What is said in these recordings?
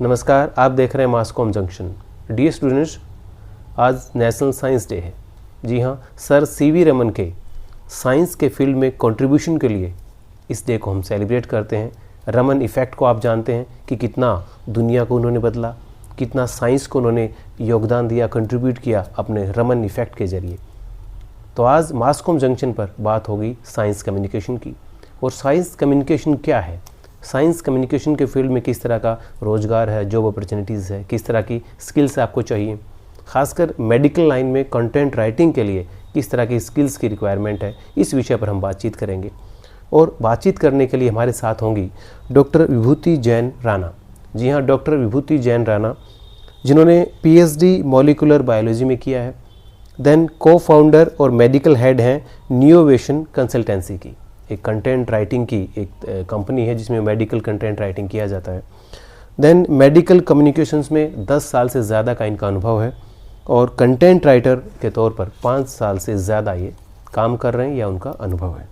नमस्कार, आप देख रहे हैं मासकॉम जंक्शन। डियर स्टूडेंट्स, आज नेशनल साइंस डे है। जी हाँ, सर सीवी रमन के साइंस के फील्ड में कंट्रीब्यूशन के लिए इस डे को हम सेलिब्रेट करते हैं। रमन इफ़ेक्ट को आप जानते हैं कि कितना दुनिया को उन्होंने बदला, कितना साइंस को उन्होंने योगदान दिया, कंट्रीब्यूट किया अपने रमन इफ़ेक्ट के ज़रिए। तो आज मासकॉम जंक्शन पर बात होगी साइंस कम्युनिकेशन की। और साइंस कम्युनिकेशन क्या है, साइंस कम्युनिकेशन के फील्ड में किस तरह का रोज़गार है, जॉब अपॉर्चुनिटीज़ है, किस तरह की स्किल्स आपको चाहिए, खासकर मेडिकल लाइन में कंटेंट राइटिंग के लिए किस तरह की स्किल्स की रिक्वायरमेंट है, इस विषय पर हम बातचीत करेंगे। और बातचीत करने के लिए हमारे साथ होंगी डॉक्टर विभूति जैन राणा। जी हाँ, डॉक्टर विभूति जैन राणा, जिन्होंने पीएचडी मॉलिक्यूलर बायोलॉजी में किया है, देन को फाउंडर और मेडिकल हेड हैं न्यूवेशन कंसल्टेंसी की, एक कंटेंट राइटिंग की एक कंपनी है जिसमें मेडिकल कंटेंट राइटिंग किया जाता है। देन मेडिकल कम्युनिकेशंस में 10 साल से ज़्यादा का इनका अनुभव है और कंटेंट राइटर के तौर पर 5 साल से ज़्यादा ये काम कर रहे हैं या उनका अनुभव है।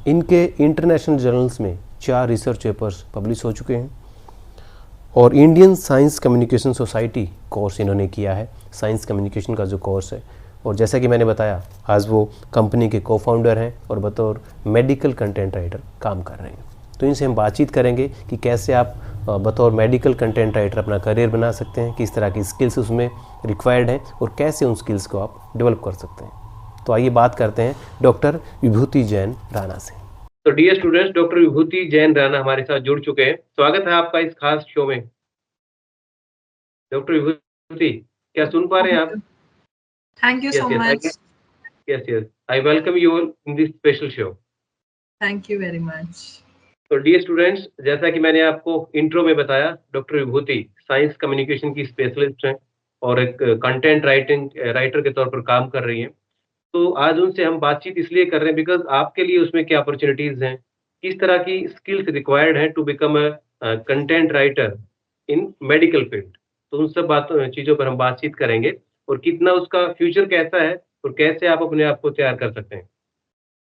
इनके इंटरनेशनल जर्नल्स में 4 रिसर्च पेपर्स पब्लिश हो चुके हैं और Indian Science Communication society course इन्होंने किया है, साइंस कम्युनिकेशन का जो कोर्स है। और जैसा कि मैंने बताया, आज वो कंपनी के को फाउंडर हैं और बतौर मेडिकल कंटेंट राइटर काम कर रहे हैं। तो इनसे हम बातचीत करेंगे कि कैसे आप बतौर मेडिकल कंटेंट राइटर अपना करियर बना सकते हैं, किस तरह की स्किल्स उसमें रिक्वायर्ड हैं और कैसे उन स्किल्स को आप डेवलप कर सकते हैं। तो आइए बात करते हैं डॉक्टर विभूति जैन राणा से। तो डियर स्टूडेंट्स, डॉक्टर विभूति जैन राणा हमारे साथ जुड़ चुके हैं। स्वागत है आपका इस खास शो में। डॉक्टर विभूति, क्या सुन पा रहे हैं आप? Thank you so much. Yes. I welcome you all in this special show. Thank you very much. तो डियर स्टूडेंट्स, जैसा कि मैंने आपको इंट्रो में बताया, डॉक्टर विभूति साइंस कम्युनिकेशन की स्पेशलिस्ट हैं और एक कंटेंट राइटर के तौर पर काम कर रही हैं। तो आज उनसे हम बातचीत इसलिए कर रहे हैं बिकॉज़ आपके लिए उसमें क्या अपॉर्च्युनिटीज़ हैं, किस तरह की स्किल्स रिक्वायर्ड हैं to become a content writer in medical field. तो उन सब चीज़ों पर हम बातचीत करेंगे और कितना उसका फ्यूचर कैसा है और कैसे आप अपने आप को तैयार कर सकते हैं।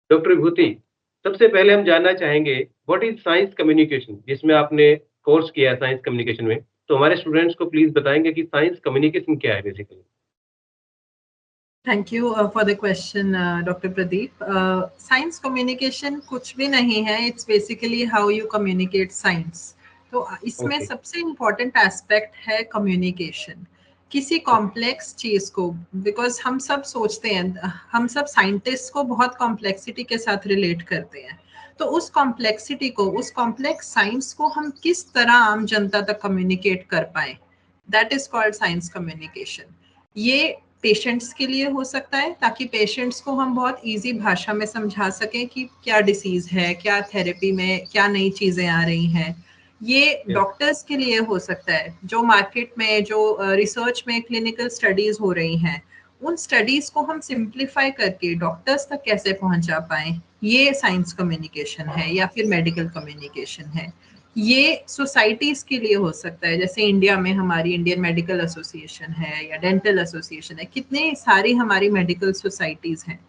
डॉक्टर विभूति, सबसे पहले हम जानना चाहेंगे व्हाट इज़ साइंस कम्युनिकेशन, जिसमें आपने कोर्स किया है साइंस कम्युनिकेशन में। तो हमारे स्टूडेंट्स को प्लीज़ बताएँगे कि साइंस कम्युनिकेशन क्या है basically? Thank you for the question, Dr. Pradeep. Science communication कुछ भी नहीं है. It's basically how you communicate science. तो इसमें ओके। सबसे important aspect है communication. किसी कॉम्प्लेक्स चीज को, बिकॉज हम सब सोचते हैं, हम सब साइंटिस्ट को बहुत कॉम्प्लेक्सिटी के साथ रिलेट करते हैं. तो उस कॉम्प्लेक्सिटी को, उस कॉम्प्लेक्स साइंस को हम किस तरह आम जनता तक कम्युनिकेट कर पाए, that is called science communication. ये पेशेंट्स के लिए हो सकता है ताकि पेशेंट्स को हम बहुत इजी भाषा में समझा सकें कि क्या डिसीज है, क्या थेरेपी में क्या नई चीजें आ रही हैं. ये डॉक्टर्स के लिए हो सकता है, जो मार्केट में, जो रिसर्च में क्लिनिकल स्टडीज हो रही हैं, उन स्टडीज को हम सिंप्लीफाई करके डॉक्टर्स तक कैसे पहुंचा पाए, ये साइंस कम्युनिकेशन है या फिर मेडिकल कम्युनिकेशन है. ये सोसाइटीज के लिए हो सकता है, जैसे इंडिया में हमारी इंडियन मेडिकल एसोसिएशन है या डेंटल एसोसिएशन है, कितने सारी हमारी मेडिकल सोसाइटीज हैं.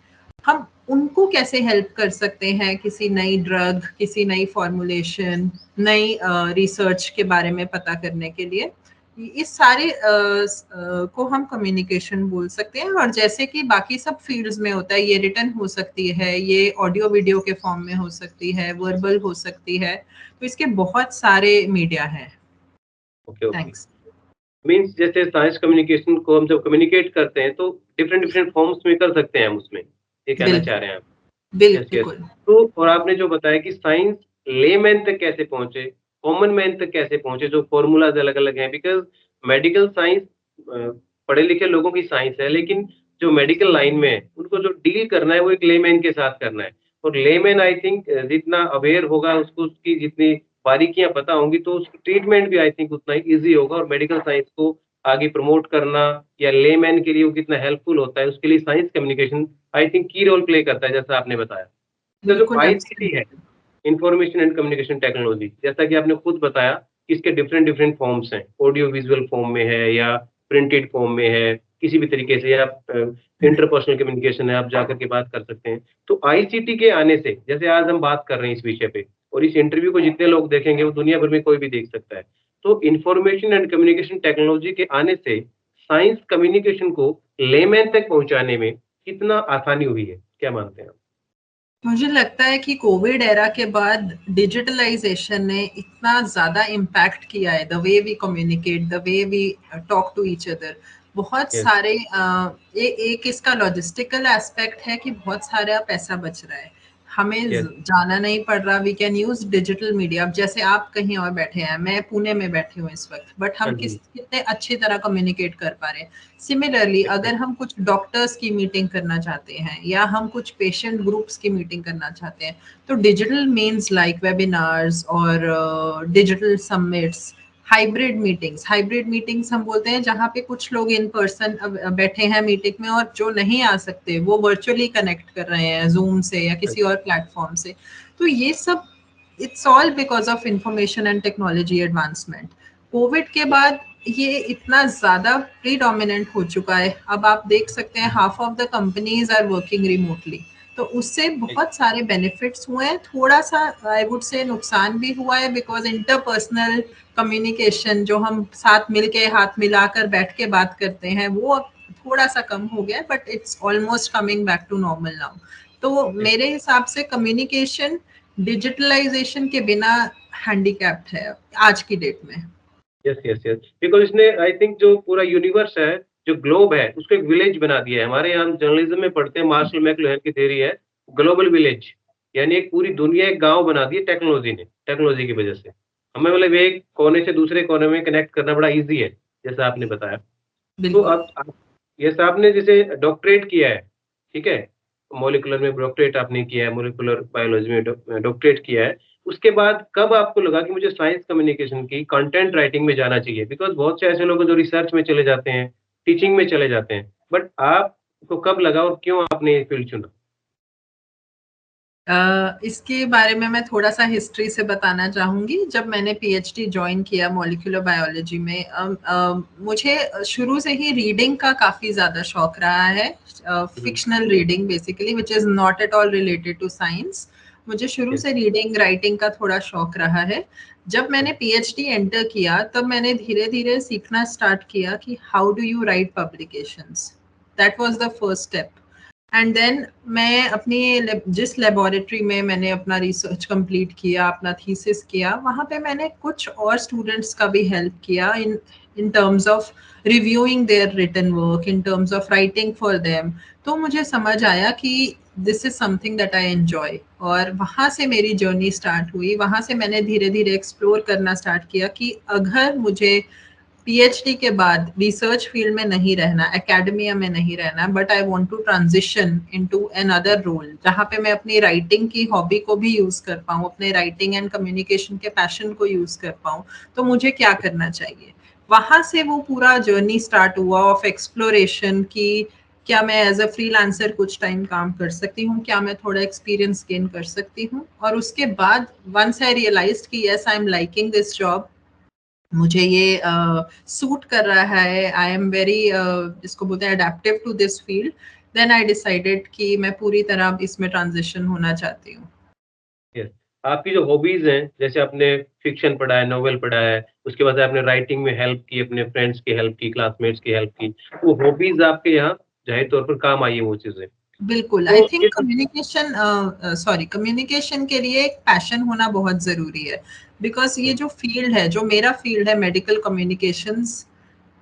हम उनको कैसे हेल्प कर सकते हैं किसी नई ड्रग, किसी नई फॉर्मुलेशन, नई रिसर्च के बारे में पता करने के लिए. इस सारे को हम कम्युनिकेशन बोल सकते हैं. और जैसे कि बाकी सब फील्ड्स में होता है, ये रिटन हो सकती है, ये ऑडियो वीडियो के फॉर्म में हो सकती है, वर्बल हो सकती है. तो इसके बहुत सारे मीडिया हैं. ओके। थैंक्स. मीन्स जैसे साइंस कम्युनिकेशन को हम जब कम्युनिकेट करते हैं तो डिफरेंट फॉर्म्स में कर सकते हैं हम उसमें, ये कहना चाह रहे हैं आप? यस। बिल्कुल. तो और आपने जो बताया कि साइंस लेमैन तक कैसे पहुँचे, कॉमन मैन तक कैसे पहुँचे, जो फ़ॉर्मूलाज़ अलग-अलग हैं, बिकॉज़ मेडिकल साइंस पढ़े लिखे लोगों की साइंस है, लेकिन जो मेडिकल लाइन में है, उनको जो डील करना है वो एक लेमैन के साथ करना है। और लेमैन आई थिंक जितना अवेयर होगा, उसको उसकी जितनी बारीकियाँ पता होंगी तो उसकी ट्रीटमेंट भी आई थिंक उतना ही ईज़ी होगा। और मेडिकल साइंस को आगे प्रमोट करना या लेमैन के लिए वो कितना हेल्पफुल होता है, उसके लिए साइंस कम्युनिकेशन आई थिंक की रोल प्ले करता है, जैसा आपने बताया। तो जो बिल्कुल. आईसीटी है, इंफॉर्मेशन एंड कम्युनिकेशन टेक्नोलॉजी, जैसा कि आपने खुद बताया कि इसके डिफरेंट फॉर्म्स हैं, ऑडियो विजुअल फॉर्म में है या प्रिंटेड फॉर्म में है, किसी भी तरीके से, या इंटरपर्सनल कम्युनिकेशन है, आप जाकर के बात कर सकते हैं। तो आईसीटी के आने से, जैसे आज हम बात कर रहे हैं इस विषय पे, और इस इंटरव्यू को जितने लोग देखेंगे वो दुनिया भर में कोई भी देख सकता है। तो इंफॉर्मेशन एंड कम्युनिकेशन टेक्नोलॉजी के आने से साइंस कम्युनिकेशन को लेमैन तक पहुंचाने में कितना आसानी हुई है, क्या मानते हैं आप? मुझे लगता है कि कोविड एरा के बाद डिजिटलाइजेशन ने इतना ज़्यादा इम्पैक्ट किया है, the way we communicate, the way we talk to each other. बहुत यस, सारे एक इसका लॉजिस्टिकल एस्पेक्ट है कि बहुत सारा पैसा बच रहा है, हमें यस, जाना नहीं पड़ रहा, we can use digital media. अब जैसे आप कहीं और बैठे हैं, मैं पुणे में बैठी हूँ इस वक्त, बट हाँ हम जी, कितने अच्छी तरह कम्युनिकेट कर पा रहे हैं। सिमिलरली अगर एग्जैक्टली, हम कुछ डॉक्टर्स की मीटिंग करना चाहते हैं या हम कुछ पेशेंट ग्रुप्स की मीटिंग करना चाहते हैं, तो डिजिटल मीन्स लाइक वेबिनार्स और डिजिटल समिट्स, हाइब्रिड मीटिंग्स हम बोलते हैं, जहाँ पे कुछ लोग इन पर्सन बैठे हैं मीटिंग में और जो नहीं आ सकते वो वर्चुअली कनेक्ट कर रहे हैं जूम से या किसी और प्लेटफॉर्म से। तो ये सब it's all because of information and technology advancement. Covid के बाद ये इतना ज्यादा प्रीडोमिनेंट हो चुका है, अब आप देख सकते हैं half of the companies are working remotely. तो उससे बहुत सारे बेनिफिट्स हुए हैं, थोड़ा सा आई वुड से नुकसान भी हुआ है, बिकॉज इंटरपर्सनल कम्युनिकेशन जो हम साथ मिलके हाथ मिलाकर बैठ के बात करते हैं वो अब थोड़ा सा कम हो गया है, but it's almost coming back to normal now. तो मेरे हिसाब से कम्युनिकेशन डिजिटलाइजेशन के बिना हैंडीकैप्ड है आज की डेट में। यस, यस, यस, बिकॉज़ इसने आई थिंक जो पूरा यूनिवर्स है, जो ग्लोब है, उसको एक विलेज बना दिया है। हमारे यहाँ हम जर्नलिज्म में पढ़ते हैं, मार्शल मैकलुहान की थ्योरी है, ग्लोबल विलेज, यानी एक पूरी दुनिया एक गाँव बना दी है टेक्नोलॉजी ने, टेक्नोलॉजी की वजह से। हमें मतलब एक कोने से दूसरे कोने में कनेक्ट करना बड़ा ईज़ी है, जैसा आपने बताया। तो बिल्कुल। अब आप जैसे आपने जैसे डॉक्टरेट किया है, ठीक है? मॉलिक्यूलर में डॉक्टरेट आपने किया है, मॉलिक्यूलर बायोलॉजी में डॉक्टरेट किया है। उसके बाद कब आपको लगा कि मुझे साइंस कम्युनिकेशन की कंटेंट राइटिंग में जाना चाहिए? बिकॉज़ बहुत से ऐसे लोग हैं जो रिसर्च में चले जाते हैं, टीचिंग में चले जाते हैं। बट आपको कब लगा और क्यों आपने ये फील्ड चुना? इसके बारे में मैं थोड़ा सा हिस्ट्री से बताना चाहूँगी। जब मैंने पीएचडी जॉइन किया मॉलिक्यूलर बायोलॉजी में, मुझे शुरू से ही रीडिंग का काफ़ी ज़्यादा शौक रहा है, हुँ, fictional reading basically which is not at all related to science. मुझे शुरू यस, से रीडिंग, राइटिंग का थोड़ा शौक रहा है। जब मैंने पीएचडी एंटर किया तब मैंने धीरे-धीरे सीखना स्टार्ट किया कि how do you write publications? That was the first step. And then मैं अपनी जिस लेबोरेटरी में मैंने अपना रिसर्च कंप्लीट किया, अपना थीसिस किया, वहाँ पे मैंने कुछ और स्टूडेंट्स का भी हेल्प किया in terms of reviewing their written work, in terms of writing for them. तो मुझे समझ आया कि this is something that I enjoy, और वहाँ से मेरी जर्नी स्टार्ट हुई। वहाँ से मैंने धीरे धीरे एक्सप्लोर करना स्टार्ट किया कि अगर मुझे पीएचडी के बाद रिसर्च फील्ड में नहीं रहना, एकेडमिया में नहीं रहना, but I want to transition into another role जहाँ पे मैं अपनी राइटिंग की हॉबी को भी यूज कर पाऊँ, अपने राइटिंग एंड कम्युनिकेशन के पैशन को यूज कर पाऊँ, तो मुझे क्या करना चाहिए। वहां से वो पूरा जर्नी स्टार्ट हुआ ऑफ एक्सप्लोरेशन की क्या मैं एज अ फ्रीलांसर कुछ टाइम काम कर सकती हूँ, क्या मैं थोड़ा एक्सपीरियंस गेन कर सकती हूँ। और उसके बाद वंस आई रियलाइज्ड कि yes I am liking this job, मुझे ये सूट कर रहा है, आई एम वेरी जिसको बोलते हैं adaptive to this field, then I decided कि मैं पूरी तरह इसमें ट्रांजिशन होना चाहती हूँ। यस। आपकी जो हॉबीज़ हैं, जैसे आपने फ़िक्शन पढ़ा है, नॉवेल पढ़ा है, उसके बाद आपने राइटिंग में हेल्प की, अपने फ्रेंड्स की हेल्प की, क्लासमेट्स की हेल्प की, वो हॉबीज़ आपके यहाँ ज़ाहिर तौर पर काम आई हैं वो चीज़ें। बिल्कुल, आई तो थिंक ये जो कम्युनिकेशन के लिए एक पैशन होना बहुत ज़रूरी है, बिकॉज़ ये हुँ, जो फ़ील्ड है, जो मेरा फ़ील्ड है medical communications,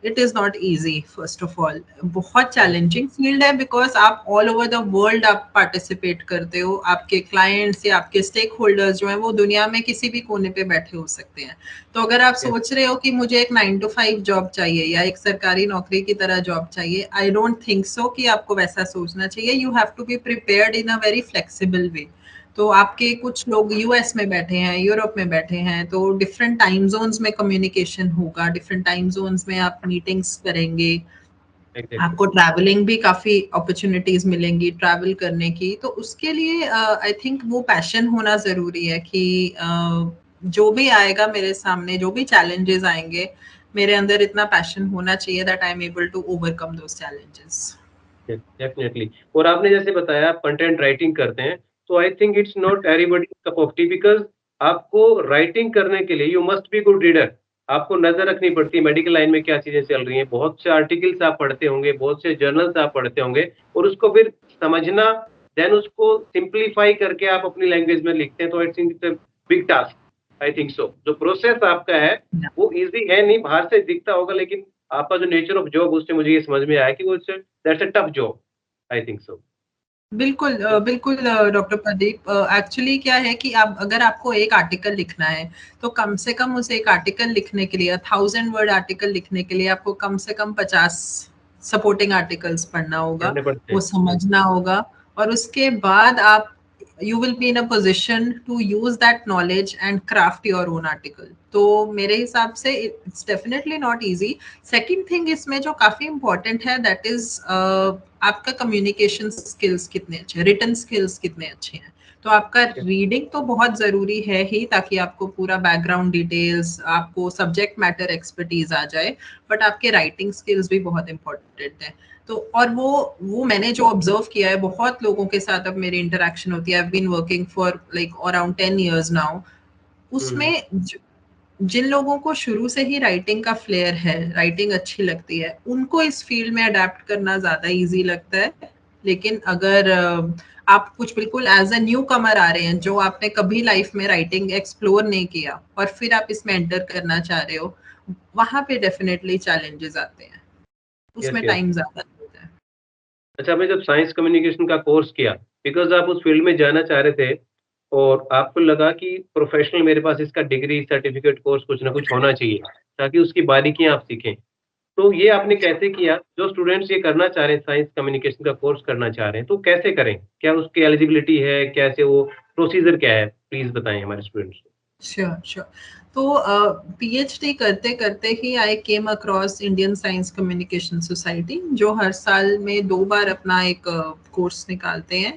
it is not easy first of all. बहुत हुँ, चैलेंजिंग फ़ील्ड है, बिकॉज़ आप ऑल ओवर द वर्ल्ड आप पार्टिसिपेट करते हो, आपके क्लाइंट्स या आपके स्टेक होल्डर्स जो हैं वो दुनिया में किसी भी कोने पे बैठे हो सकते हैं। तो अगर आप यस, सोच रहे हो कि मुझे एक 9 टू 5 जॉब चाहिए या एक सरकारी नौकरी की तरह जॉब चाहिए, आई डोंट थिंक सो कि आपको वैसा सोचना चाहिए। You have to be prepared in a very flexible way. तो आपके कुछ लोग यूएस में बैठे हैं, यूरोप में बैठे हैं, तो डिफरेंट टाइम जोन्स में कम्युनिकेशन होगा, डिफरेंट टाइम जोन्स में आप मीटिंग्स करेंगे, एग्ज़ैक्टली। आपको ट्रैवलिंग भी काफ़ी अपॉर्च्युनिटीज़ मिलेंगी ट्रैवल करने की। तो उसके लिए आई थिंक वो पैशन होना ज़रूरी है कि जो भी आएगा मेरे सामने, जो भी चैलेंजेस आएँगे, मेरे अंदर इतना पैशन होना चाहिए that I am able to overcome those challenges. Yes, definitely. और आपने जैसे बताया आप कंटेंट राइटिंग करते हैं, तो I think it's not everybody's cup of tea because आपको राइटिंग करने के लिए you must be good reader. आपको नज़र रखनी पड़ती है मेडिकल लाइन में क्या चीज़ें चल रही हैं। बहुत से आर्टिकल्स आप पढ़ते होंगे, बहुत से जर्नल्स आप पढ़ते होंगे और उसको फिर समझना, देन उसको सिम्प्लीफाई करके आप अपनी लैंग्वेज में लिखते हैं, तो I think it's a big task, I think so. जो प्रोसेस आपका है, वो ईज़ी है नहीं, बाहर से दिखता होगा, लेकिन आपका जो नेचर ऑफ जॉब, उससे मुझे ये समझ में आया कि वो that's a tough job, I think so. बिल्कुल बिल्कुल डॉक्टर प्रदीप, एक्चुअली क्या है कि आप अगर आपको एक आर्टिकल लिखना है तो कम से कम उस एक आर्टिकल लिखने के लिए 1000 वर्ड आर्टिकल लिखने के लिए आपको कम से कम 50 सपोर्टिंग आर्टिकल्स पढ़ना होगा, पढ़ने पड़ते वो हैं। समझना होगा, और उसके बाद आप you will be in a position to use that knowledge and craft your own article. तो मेरे हिसाब से it's definitely not easy. Second thing इसमें जो काफी important है that is आपका communication skills कितने अच्छे हैं, written skills कितने अच्छे हैं। तो आपका रीडिंग तो बहुत जरूरी है ही, ताकि आपको पूरा बैकग्राउंड डिटेल्स, आपको सब्जेक्ट मैटर एक्सपर्टीज आ जाए, बट आपके राइटिंग स्किल्स भी बहुत इंपॉर्टेंट है। तो और वो मैंने जो ऑब्जर्व किया है, बहुत लोगों के साथ अब मेरी इंटरेक्शन होती है, I have been working for like around 10 years now, उसमें जिन लोगों को शुरू से ही राइटिंग का फ्लेयर है, राइटिंग अच्छी लगती है, उनको इस फील्ड में अडेप्ट करना ज्यादा इजी लगता है। लेकिन अगर आप कुछ बिल्कुल एज अ न्यू कमर आ रहे हैं, जो आपने कभी लाइफ में राइटिंग एक्सप्लोर नहीं किया और फिर आप इसमें एंटर करना चाह रहे हो, वहां पे डेफिनेटली चैलेंजेस आते हैं, यस, उसमें यस। टाइम ज्यादा लगता है। अच्छा, आपने जब साइंस कम्युनिकेशन का कोर्स किया, बिकॉज़ आप उस फील्ड में जाना चाह रहे थे और आपको लगा कि प्रोफ़ेशनल मेरे पास इसका डिग्री, सर्टिफ़िकेट कोर्स कुछ ना कुछ होना चाहिए, ताकि उसकी बारीकियाँ आप सीखें। तो ये आपने कैसे किया? जो स्टूडेंट्स ये करना चाह रहे हैं, साइंस कम्युनिकेशन का कोर्स करना चाह रहे हैं, तो कैसे करें? क्या उसकी एलिजिबिलिटी है? कैसे वो प्रोसीजर क्या है? प्लीज़ बताएँ हमारे स्टूडेंट्स को। Sure sure. तो पीएचडी करते करते ही I came across Indian Science Communication Society, जो हर साल में 2 बार अपना एक कोर्स निकालते हैं।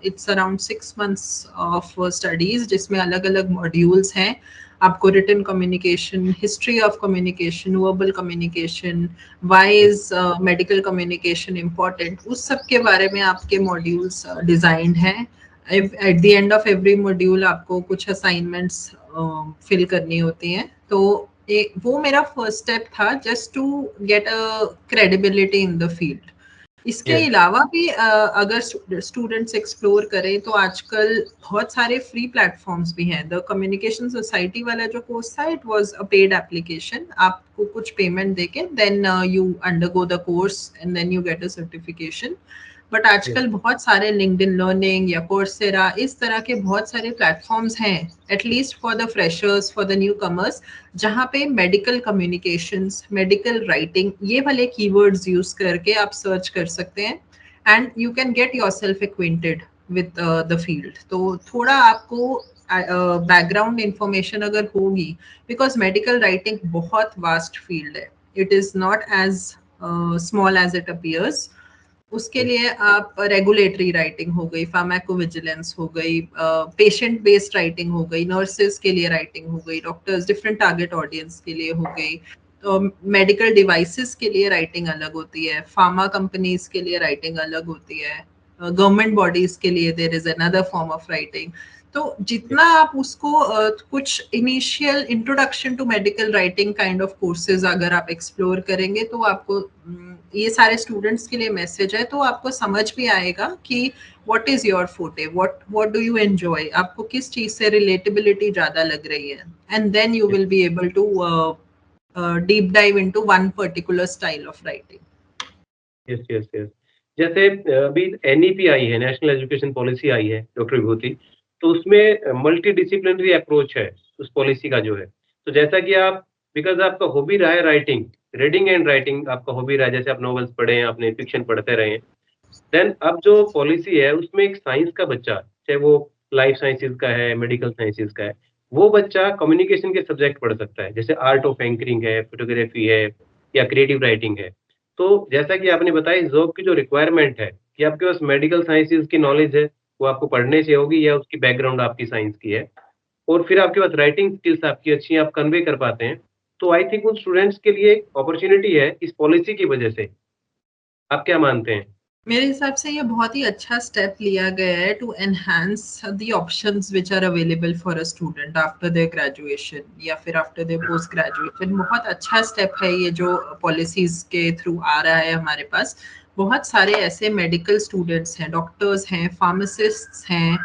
It's around 6 months of studies, जिसमें अलग अलग मॉड्यूल्स हैं। आपको written communication, history of communication, verbal communication, why is medical communication important, उस सब के बारे में आपके मॉड्यूल्स डिजाइंड हैं। At the end of every module आपको कुछ असाइनमेंट्स फिल करनी होती हैं। तो वो मेरा फर्स्ट स्टेप था, just to get a credibility in the field. इसके यस, अलावा भी अगर स्टूडेंट्स एक्सप्लोर करें तो आजकल बहुत सारे फ्री प्लेटफॉर्म्स भी हैं। द कम्युनिकेशन सोसाइटी वाला जो कोर्स था, it was a paid application. आपको कुछ पेमेंट देके then you undergo the course and then you get a certification. But yes, आजकल बहुत सारे लिंक्डइन लर्निंग या कोर्सेरा, इस तरह के बहुत सारे प्लेटफॉर्म्स हैं, at least for the freshers, for the new commerce, जहाँ पे मेडिकल कम्युनिकेशंस, मेडिकल राइटिंग, ये वाले कीवर्ड्स यूज करके आप सर्च कर सकते हैं and you can get yourself acquainted with the field. तो थोड़ा आपको बैकग्राउंड इंफॉर्मेशन अगर होगी, बिकॉज मेडिकल राइटिंग बहुत वास्ट फील्ड है, it is not as small as it appears. उसके यस, लिए आप रेगुलेटरी राइटिंग हो गई, फार्माकोविजिलेंस हो गई, पेशेंट बेस्ड राइटिंग हो गई, नर्सेस के लिए राइटिंग हो गई, डॉक्टर्स, डिफरेंट टारगेट ऑडियंस के लिए हो गई। तो मेडिकल डिवाइसेस के लिए राइटिंग अलग होती है, फार्मा कंपनीज के लिए राइटिंग अलग होती है, गवर्नमेंट बॉडीज के लिए there is another form of writing. तो जितना आप उसको कुछ initial introduction to medical writing kind of courses अगर आप एक्सप्लोर करेंगे, तो आपको ये सारे स्टूडेंट्स के लिए मैसेज है, तो आपको समझ भी आएगा कि what is your forte, what do you enjoy, आपको किस चीज से रिलेटेबिलिटी ज्यादा लग रही है, and then you will be able to deep dive into one particular style of writing. Yes, yes, yes. जैसे अभी एनईपी आई है, नेशनल एजुकेशन पॉलिसी आई है, डॉक्टर विभूति, तो उसमें मल्टी डिसिप्लिनरी अप्रोच है, उस पॉलिसी का जो है। तो जैसा कि आप, बिकॉज़ आपका हॉबी रहा है राइटिंग, रीडिंग एंड राइटिंग आपका हॉबी रहा है, जैसे आप नॉवेल्स पढ़े हैं, आपने फिक्शन पढ़ते रहे हैं। देन अब जो पॉलिसी है, उसमें एक साइंस का बच्चा, चाहे वो लाइफ साइंसेज़ का है, मेडिकल साइंसेज़ का है, वो बच्चा कम्युनिकेशन के सब्जेक्ट पढ़ सकता है। जैसे आर्ट ऑफ एंकरिंग है, फोटोग्राफी है या क्रिएटिव राइटिंग है। तो जैसा कि आपने बताया, इस जॉब की जो रिक्वायरमेंट है कि आपके पास मेडिकल साइंसेज़ की नॉलेज है, वो आपको पढ़ने से होगी या उसकी बैकग्राउंड आपकी साइंस की है, और फिर आपके पास राइटिंग स्किल्स आपकी अच्छी हैं, आप कन्वे कर पाते हैं। तो आई थिंक उन स्टूडेंट्स के लिए एक अपॉर्च्युनिटी है इस पॉलिसी की वजह से। आप क्या मानते हैं? मेरे हिसाब से ये बहुत ही अच्छा स्टेप लिया गया है to enhance the options which are available for a student after their graduation या फिर आफ्टर देयर पोस्ट ग्रेजुएशन। बहुत अच्छा स्टेप है ये जो पॉलिसीज के थ्रू आ रहा है हमारे पास। बहुत सारे ऐसे मेडिकल स्टूडेंट्स हैं, डॉक्टर्स हैं, फार्मासिस्ट्स हैं,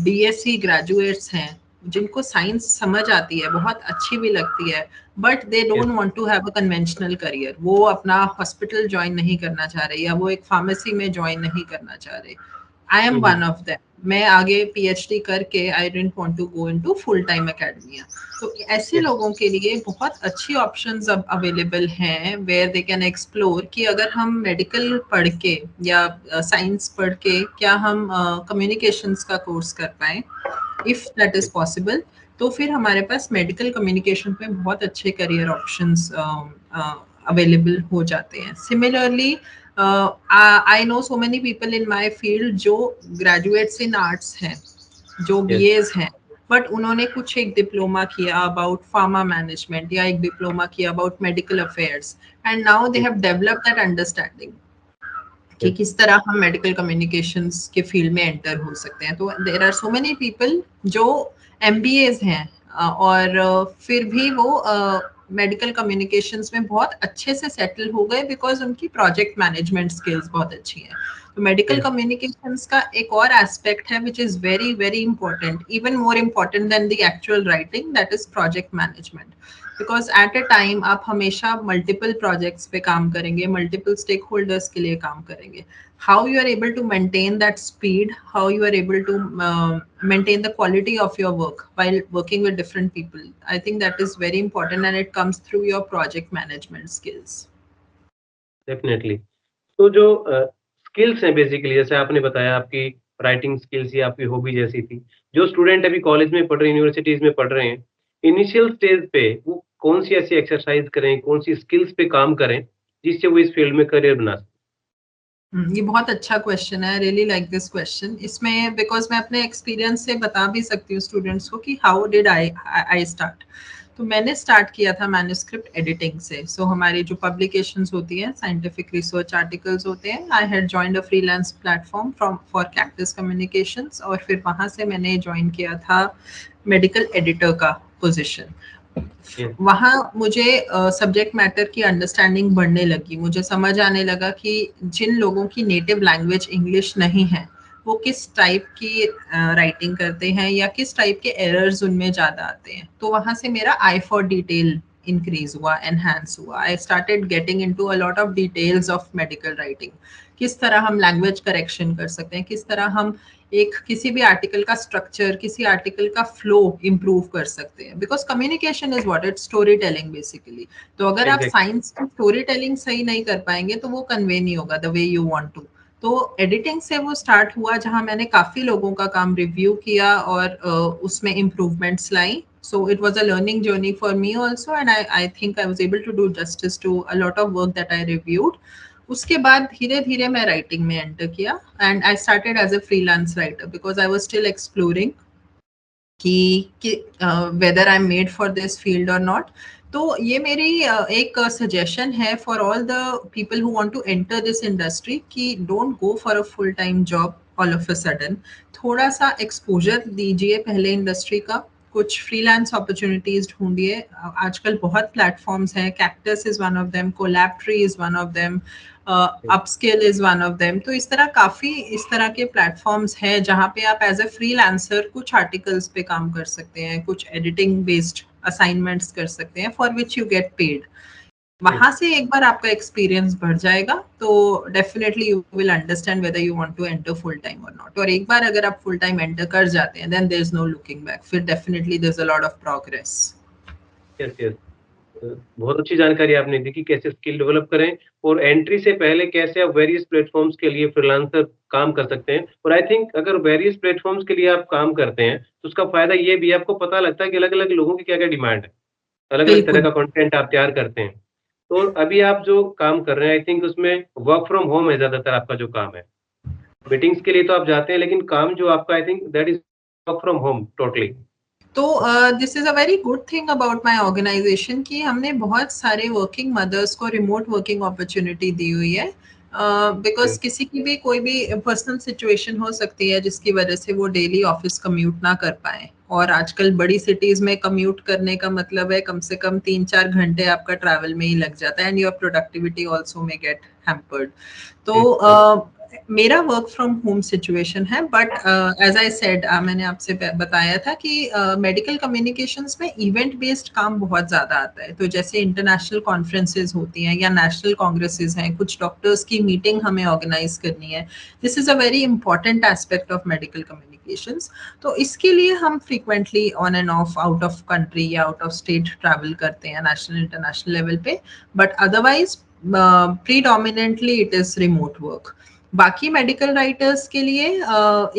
बीएससी ग्रेजुएट्स हैं जिनको साइंस समझ आती है, बहुत अच्छी भी लगती है, but they don't want to have a conventional career. वो अपना हॉस्पिटल ज्वाइन नहीं करना चाह रहे या वो एक फार्मेसी में ज्वाइन नहीं करना चाह रहे। I am one of them. मैं आगे पीएचडी करके I didn't want to go into full time academia. तो ऐसे लोगों के लिए बहुत अच्छी ऑप्शंस अब अवेलेबल हैं वेयर दे कैन एक्सप्लोर कि अगर हम मेडिकल पढ़ के या साइंस पढ़ के क्या हम कम्युनिकेशंस का कोर्स कर पाए, इफ दैट इज पॉसिबल। तो फिर हमारे पास मेडिकल कम्युनिकेशन में बहुत अच्छे करियर ऑप्शंस अवेलेबल हो जाते हैं। Similarly I know so many people in my field जो ग्रेजुएट्स इन आर्ट्स हैं, जो बीएस हैं, बट उन्होंने कुछ एक डिप्लोमा किया अबाउट फार्मा मैनेजमेंट या एक डिप्लोमा किया about medical affairs, and now they have developed that understanding कि किस तरह हम मेडिकल कम्युनिकेशंस के फील्ड में एंटर हो सकते हैं। तो there are so many people जो एमबीएज हैं और फिर भी वो मेडिकल कम्युनिकेशंस में बहुत अच्छे से सेटल हो गए बिकॉज उनकी प्रोजेक्ट मैनेजमेंट स्किल्स बहुत अच्छी हैं। तो मेडिकल कम्युनिकेशंस का एक और एस्पेक्ट है which is very very important, even more important than the actual writing, that is project management. Because at a time आप हमेशा मल्टीपल प्रोजेक्ट्स पे काम करेंगे, मल्टीपल स्टेक होल्डर्स के लिए काम करेंगे। How you are able to maintain that speed, how you are able to maintain the quality of your work while working with different people, I think that is very important and it comes through your project management skills. Definitely. तो जो skills हैं basically, जैसे आपने बताया आपकी writing skills या आपकी hobby जैसी थी, जो स्टूडेंट अभी कॉलेज में पढ़ रहे हैं, यूनिवर्सिटीज में पढ़ रहे हैं, इनिशियल स्टेज पे वो कौन सी ऐसी एक्सरसाइज करें, कौन सी स्किल्स पे काम करें जिससे वो इस फील्ड में करियर बना सकें? ये बहुत अच्छा क्वेश्चन है, रियली लाइक दिस क्वेश्चन। इसमें बिकॉज मैं अपने एक्सपीरियंस से बता भी सकती हूँ स्टूडेंट्स को कि हाउ डिड आई स्टार्ट। तो मैंने स्टार्ट किया था मैन्युस्क्रिप्ट एडिटिंग से। सो हमारी जो पब्लिकेशंस होती हैं, साइंटिफिक रिसर्च आर्टिकल्स होते हैं, I had joined a freelance platform for cactus communications, और फिर वहाँ से मैंने ज्वाइन किया था मेडिकल एडिटर का पोजिशन। वहाँ मुझे सब्जेक्ट मैटर की अंडरस्टैंडिंग बढ़ने लगी, मुझे समझ आने लगा कि जिन लोगों की नेटिव लैंग्वेज इंग्लिश नहीं है वो किस टाइप की राइटिंग करते हैं या किस टाइप के एरर्स उनमें ज़्यादा आते हैं। तो वहाँ से मेरा आई फॉर डिटेल इंक्रीज हुआ, एनहांस हुआ। I started getting into a lot of details of medical writing. किस तरह हम लैंग्वेज करेक्शन कर सकते हैं, किस तरह हम एक किसी भी आर्टिकल का स्ट्रक्चर, किसी आर्टिकल का फ्लो इंप्रूव कर सकते हैं। Because communication is what, it's story telling basically. तो अगर आप साइंस की स्टोरी टेलिंग सही नहीं कर पाएंगे तो वो कन्वे नहीं होगा the way you want to. तो एडिटिंग से वो स्टार्ट हुआ, जहां मैंने काफी लोगों का काम रिव्यू किया और उसमें improvements lie. So it was a learning journey for me also, and I think I was able to do justice to a lot of work that I reviewed. उसके बाद धीरे धीरे मैं राइटिंग में एंटर किया and I started as a freelance writer because I was still exploring कि whether I am made for this field और not. तो ये मेरी एक सजेशन है for all the people who want to enter this industry कि don't go for a full time job all of a sudden. थोड़ा सा एक्सपोजर दीजिए पहले इंडस्ट्री का, कुछ फ्रीलांस अपॉर्चुनिटीज ढूंढिए। आजकल बहुत प्लेटफॉर्म्स हैं, Cactus is one of them, Kolabtree is one of them, Upskill is one of them. तो इस तरह काफी इस तरह के प्लेटफॉर्म्स हैं जहाँ पे आप एज अ फ्रीलांसर कुछ आर्टिकल्स पे काम कर सकते हैं, कुछ एडिटिंग बेस्ड असाइनमेंट्स कर सकते हैं for which you get paid. वहां से एक बार आपका एक्सपीरियंस बढ़ जाएगा तो definitely you will understand whether you want to enter full time or not. और एक बार अगर आप फुल टाइम एंटर कर जाते हैं then there is no looking back, फिर definitely there is a lot of progress. Yes, yes. बहुत अच्छी जानकारी आपने दी कि कैसे स्किल डेवलप करें और एंट्री से पहले कैसे आप वेरियस प्लेटफॉर्म्स के लिए फ्रीलांसर काम कर सकते हैं। और आई थिंक अगर वेरियस प्लेटफॉर्म्स के लिए आप काम करते हैं तो उसका फायदा ये भी है, आपको पता लगता है कि अलग-अलग लोगों की क्या-क्या डिमांड है। अलग-अलग तरह बिल्कुल। का कंटेंट आप तैयार करते हैं। तो अभी आप जो काम कर रहे हैं आई थिंक उसमें वर्क फ्रॉम होम है ज़्यादातर आपका जो काम है। मीटिंग्स के लिए तो आप जाते हैं लेकिन काम जो आपका I think that is work from home totally. तो this is a very good thing about my organisation कि हमने बहुत सारे वर्किंग मदर्स को रिमोट वर्किंग अपॉर्चुनिटी दी हुई है। बिकॉज किसी की भी कोई भी पर्सनल सिचुएशन हो सकती है जिसकी वजह से वो डेली ऑफिस कम्यूट ना कर पाए, और आजकल बड़ी सिटीज में कम्यूट करने का मतलब है कम से कम 3-4 घंटे आपका ट्रैवल में ही लग जाता है, एंड योर प्रोडक्टिविटी ऑल्सो में गेट हैम्पर्ड। तो मेरा वर्क फ्रॉम होम सिचुएशन है, बट एज आई सेड, मैंने आपसे बताया था कि मेडिकल कम्युनिकेशंस में इवेंट बेस्ड काम बहुत ज़्यादा आता है। तो जैसे इंटरनेशनल कॉन्फ्रेंसेज होती हैं या नेशनल कांग्रेसेस हैं, कुछ डॉक्टर्स की मीटिंग हमें ऑर्गेनाइज करनी है, this is a very important aspect of medical communications. तो इसके लिए हम frequently on and off out of country या आउट ऑफ स्टेट ट्रैवल करते हैं नेशनल इंटरनेशनल लेवल पे, but otherwise predominantly it is remote work. बाकी मेडिकल राइटर्स के लिए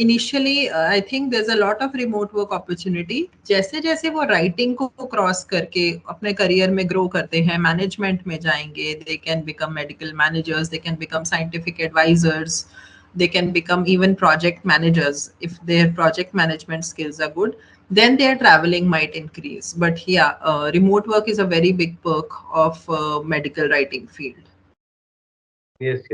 initially I think there is a lot of remote work opportunity. जैसे जैसे वो राइटिंग को क्रॉस करके अपने करियर में ग्रो करते हैं, मैनेजमेंट में जाएंगे, they can become medical managers, they can become scientific advisors, they can become even project managers if their project management skills are good, then their traveling might increase. But yeah, remote work is a very big perk of medical writing field. Yes,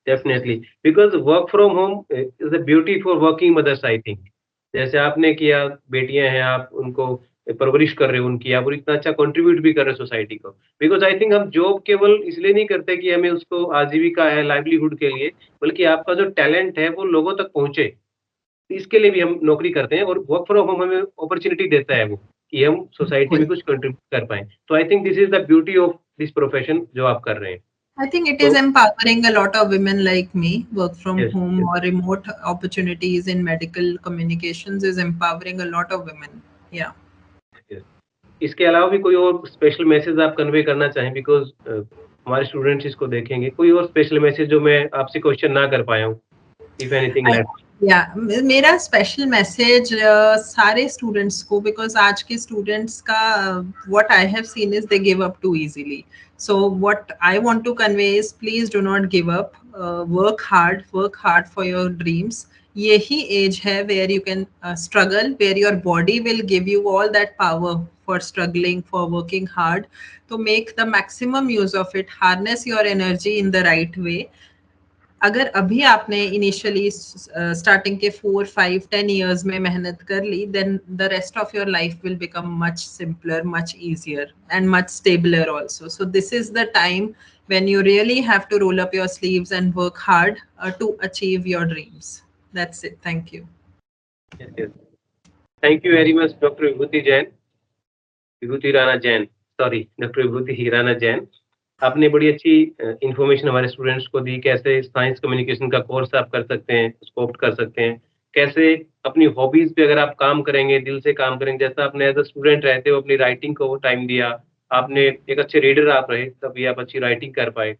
definitely. Because work from home is a beauty for working mothers, I think. जैसे आपने किया, बेटियां हैं, आप उनको परवरिश कर रहे हो उनकी, आप और इतना अच्छा कंट्रीब्यूट भी कर रहे हो सोसाइटी को। बिकॉज आई थिंक हम जॉब केवल इसलिए नहीं करते कि हमें उसको आजीविका है, लाइवलीहुड के लिए, बल्कि आपका जो टैलेंट है वो लोगों तक पहुंचे, इसके लिए भी हम नौकरी करते हैं। और वर्क फ्रॉम होम हमें अपॉर्चुनिटी देता है वो, कि हम सोसाइटी में कुछ कंट्रीब्यूट कर पाए। तो I think this is the beauty of this profession जो आप कर रहे हैं। I think it is तो empowering a lot of women like me. Work from yes, home or remote opportunities in medical communications is empowering a lot of women. Yeah. Yes. इसके अलावा भी कोई और स्पेशल मैसेज आप convey करना चाहें? Because हमारे स्टूडेंट्स इसको देखेंगे। कोई और स्पेशल मैसेज जो मैं आपसे क्वेश्चन ना कर पाया हूँ? If anything left? या मेरा स्पेशल मैसेज सारे स्टूडेंट्स को, बिकॉज आज के स्टूडेंट्स का what I have seen is they give up too easily. So what I want to convey is please do not give up, work hard for your dreams. यही age है where you can struggle, where your body will give you all that power for struggling, for working hard. तो make the maximum use of it, harness your energy in the right way. अगर अभी आपने initially starting के 4-5-10 years में मेहनत कर ली, then the rest of your life will become much simpler, much easier and much stabler also. So this is the time when you really have to roll up your sleeves and work hard to achieve your dreams. That's it. Thank you. Yes. Thank you very much, Dr. Vibhuti Rana Jain, sorry, doctor Vibhuti Rana Jain. आपने बड़ी अच्छी information हमारे students को दी, कैसे science communication का course आप कर सकते हैं, उसको ऑप्ट कर सकते हैं, कैसे अपनी हॉबीज पे अगर आप काम करेंगे, दिल से काम करेंगे, जैसा आपने एज अ स्टूडेंट रहते हो अपनी राइटिंग को टाइम दिया, आपने एक अच्छे रीडर आप रहे, तभी आप अच्छी राइटिंग कर पाए।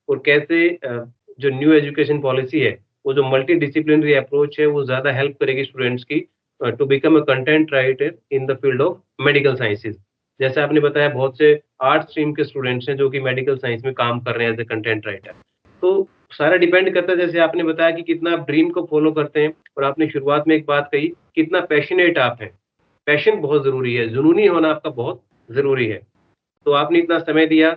और कैसे जो न्यू एजुकेशन पॉलिसी है, वो जो मल्टी डिसिप्लिनरी अप्रोच है, वो ज़्यादा हेल्प करेगी स्टूडेंट्स की to become a content writer in the field of medical sciences. जैसे आपने बताया, बहुत से आर्ट स्ट्रीम के स्टूडेंट्स हैं जो कि मेडिकल साइंस में काम कर रहे हैं एज ए कंटेंट राइटर। तो सारा डिपेंड करता है, जैसे आपने बताया कि कितना आप ड्रीम को फॉलो करते हैं, और आपने शुरुआत में एक बात कही, कितना पैशनेट आप हैं। पैशन बहुत ज़रूरी है, जुनूनी होना आपका बहुत ज़रूरी है। तो आपने इतना समय दिया,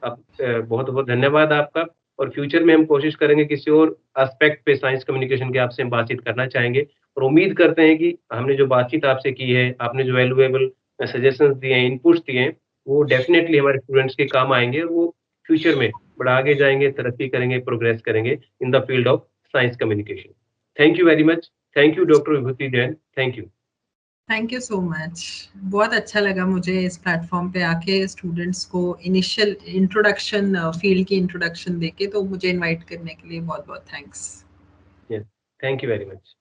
आप बहुत-बहुत धन्यवाद आपका। और फ्यूचर में हम कोशिश करेंगे किसी और एस्पेक्ट पे साइंस कम्युनिकेशन के आपसे हम बातचीत करना चाहेंगे, और उम्मीद करते हैं कि हमने जो बातचीत आपसे की है, आपने जो वैल्यूएबल सजेशंस दिए हैं, इनपुट्स दिए हैं, वो डेफिनिटली हमारे स्टूडेंट्स के काम आएँगे, और वो फ्यूचर में बड़ा आगे जाएँगे, तरक्की करेंगे, प्रोग्रेस करेंगे इन the field of science communication. Thank you very much. Thank you doctor Vibhuti Jain. Thank you. Thank you so much. बहुत अच्छा लगा मुझे इस प्लेटफॉर्म पे आके स्टूडेंट्स को इनिशियल इंट्रोडक्शन, फील्ड की इंट्रोडक्शन देके, तो मुझे इनवाइट करने के लिए बहुत बहुत thanks. Yes, thank you very much.